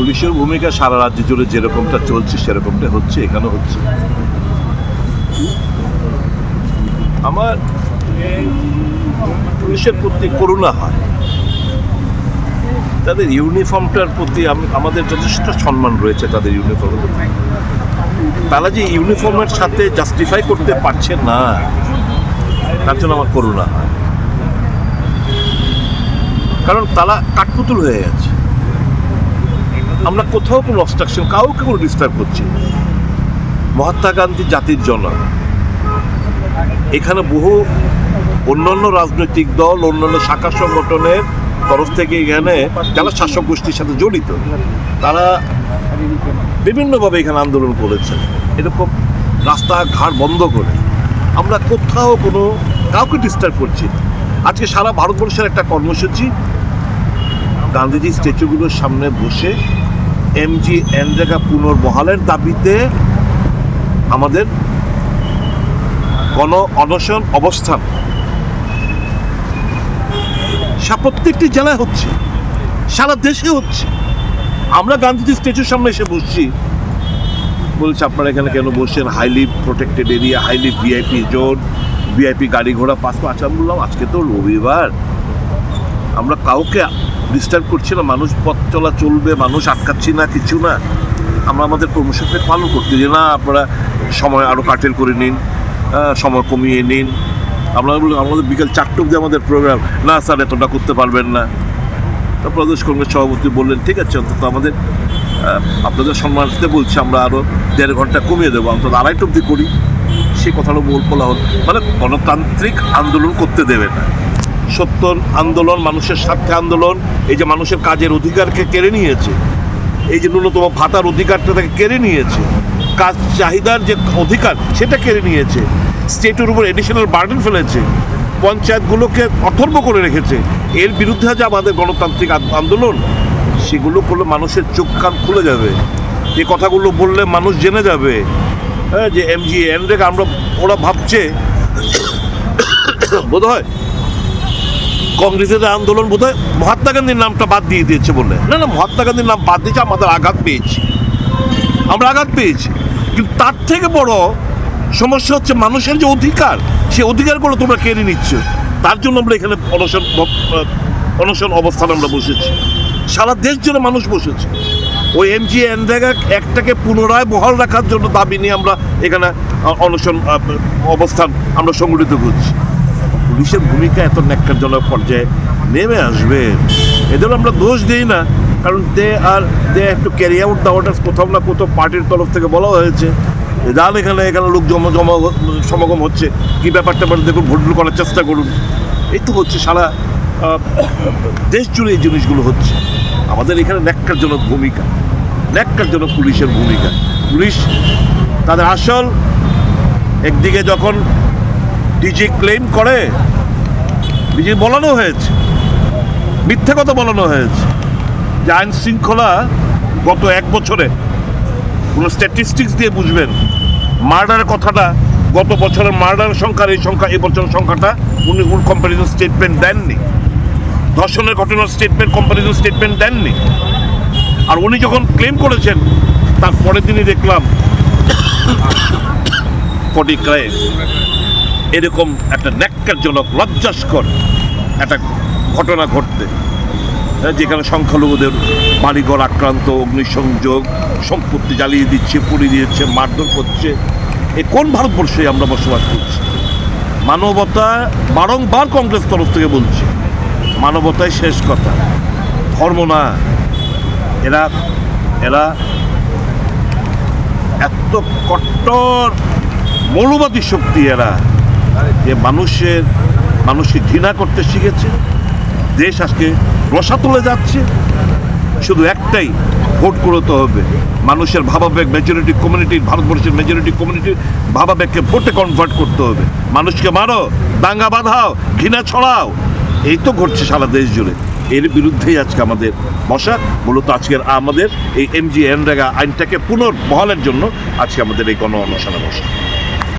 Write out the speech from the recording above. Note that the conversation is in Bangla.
পুলিশের ভূমিকা সারা রাজ্য জুড়ে যেরকমটা চলছে সেরকমটা হচ্ছে, এখানে হচ্ছে। আমার পুলিশের প্রতি করুণা হয়, তাদের ইউনিফর্মটার প্রতি আমাদের যথেষ্ট সম্মান রয়েছে তাদের ইউনিফর্মের প্রতি। তারা যে ইউনিফর্মের সাথে জাস্টিফাই করতে পারছে না, তার জন্য আমার করুণা হয়। কারণ তারা কাঠপুতুল হয়ে গেছে। আমরা কোথাও কোনো অবস্ট্রাকশন, কাউকে কোনো ডিস্টার্ব করছি। মহাত্মা গান্ধী জাতির জনক, এখানে বহু অন্যান্য রাজনৈতিক দল, অন্যান্য শাখা সংগঠনের তরফ থেকে এখানে যারা শাসক গোষ্ঠীর সাথে জড়িত, তারা বিভিন্নভাবে এখানে আন্দোলন করেছে। এরকম রাস্তাঘাট বন্ধ করে আমরা কোথাও কোনো কাউকে ডিস্টার্ব করছি। আজকে সারা ভারতবর্ষের একটা কর্মসূচি, গান্ধীজি স্ট্যাচুগুলোর সামনে বসে এমজি এনরেগা পুনর্বহালের দাবিতে আমাদের গণ অনশন অবস্থান প্রত্যেকটি জেলায় হচ্ছে, সারা দেশে হচ্ছে। আমরা গান্ধীজি স্ট্যাচুর সামনে এসে বসছি, বলছে আপনারা এখানে কেন বসছেন? Highly protected area, highly VIP zone, VIP গাড়ি ঘোড়া পাস। আচ্ছা, বললাম আজকে তো রবিবার, আমরা কাউকে ডিস্টার্ব করছি না, মানুষ পথ চলা চলবে, মানুষ আটকাচ্ছি না, কিছু না। আমরা আমাদের কর্মসূচি পালন করতে যে না, আপনারা সময় আরও কাটেল করে নিন, সময় কমিয়ে নিন। আমরা আমাদের বিকেল 4টা অবধি আমাদের প্রোগ্রাম, না স্যার এতটা করতে পারবেন না। তো প্রদেশ কংগ্রেস সভাপতি বললেন ঠিক আছে, অন্তত আমাদের আপনাদের সম্মানিত বলছি আমরা আরও 1.5 ঘন্টা কমিয়ে দেবো, অন্তত 2:30 অবধি করি। সেই কথাটা বলা হল, মানে গণতান্ত্রিক আন্দোলন করতে দেবে না। সত্তর আন্দোলন, মানুষের স্বার্থে আন্দোলন, এই যে মানুষের কাজের অধিকারকে কেড়ে নিয়েছে, এই যে ন্যূনতম ভাতার অধিকারটা তাকে কেড়ে নিয়েছে, কাজ চাহিদার যে অধিকার সেটা কেড়ে নিয়েছে, স্টেটের উপর এডিশনাল বার্ডেন ফেলেছে, পঞ্চায়েতগুলোকে অথর্ব করে রেখেছে। এর বিরুদ্ধে যে আমাদের গণতান্ত্রিক আন্দোলন, সেগুলো করলে মানুষের চোখ কান খুলে যাবে। এই কথাগুলো বললে মানুষ জেনে যাবে যে এমজি এনরেগা আমরা, ওরা ভাবছে বোধ হয় কংগ্রেসের আন্দোলন বোধ হয় মহাত্মা গান্ধীর নামটা বাদ দিয়ে দিয়েছে বলে। না না, মহাত্মা গান্ধীর নাম বাদ দিয়েছে, আমাদের আঘাত পেয়েছি, আমরা আঘাত পেয়েছি। কিন্তু তার থেকে বড় সমস্যা হচ্ছে মানুষের যে অধিকার, সেই অধিকারগুলো তোমরা কেড়ে নিচ্ছ। তার জন্য আমরা এখানে অনশন অবস্থান আমরা বসেছি, সারা দেশ জুড়ে মানুষ বসেছে। ওই এমজি এনরেগা একটাকে পুনরায় বহাল রাখার জন্য দাবি নিয়ে আমরা এখানে অনশন অবস্থান আমরা সংগঠিত করছি। পুলিশের ভূমিকা এত ন্যাক্কারজনক পর্যায়ে নেমে আসবে, এদের আমরা দোষ দিই না, কারণ they have to carry out the orders. কোথাও না কোথাও পার্টির তরফ থেকে বলা হয়েছে যান এখানে লোক সমাগম হচ্ছে, কী ব্যাপারটা দেখুন, ভোটগুলো করার চেষ্টা করুন। এই তো হচ্ছে, সারা দেশ জুড়ে এই জিনিসগুলো হচ্ছে। আমাদের এখানে ন্যাক্কারজনক ভূমিকা, ন্যাক্কারজনক পুলিশের ভূমিকা। পুলিশ তাদের আসল, একদিকে যখন ডিজি ক্লেম করে, ডিজি বলানো হয়েছে, মিথ্যে কথা বলানো হয়েছে যে আইন শৃঙ্খলা গত 1 বছরে কোনো স্ট্যাটিস্টিক্স দিয়ে বুঝবেন, মার্ডারের কথাটা, গত বছরের মার্ডারের সংখ্যার এই সংখ্যা, এই বছরের সংখ্যাটা উনি কম্পারিজন স্টেটমেন্ট দেননি। ধর্ষণের ঘটনার কম্পারিজন স্টেটমেন্ট দেননি। আর উনি যখন ক্লেম করেছেন, তার পরের দিনই দেখলাম 40 ক্রাইম। এরকম একটা ন্যাক্কারজনক, লজ্জাস্কর একটা ঘটনা ঘটতে, যেখানে সংখ্যালঘুদের বাড়িঘর আক্রান্ত, অগ্নিসংযোগ, সম্পত্তি জ্বালিয়ে দিচ্ছে, পুড়িয়ে দিচ্ছে, মারধর করছে। এ কোন ভারতবর্ষে আমরা বসবাস করছি? মানবতা, বারংবার কংগ্রেস তরফ থেকে বলছে, মানবতাই শেষ কথা, ধর্ম না। এরা এত কট্টর মৌলবাদী শক্তি, এরা যে মানুষকে ঘৃণা করতে শিখেছে। দেশ আজকে রসাতলে যাচ্ছে, শুধু একটাই, ভোট করতে হবে। মানুষের ভাবাবেগ, মেজরিটি কমিউনিটির, ভারতবর্ষের মেজরিটি কমিউনিটির ভাবাবেগকে ভোটে কনভার্ট করতে হবে। মানুষকে মারো, দাঙ্গা বাঁধাও, ঘৃণা ছড়াও, এই তো ঘটছে সারা দেশ জুড়ে। এর বিরুদ্ধেই আজকে আমাদের বসা। মূলত আজকের আমাদের এই এমজি এনরেগা আইনটাকে পুনর্বহালের জন্য আজকে আমাদের এই গণ অনশনে বসা।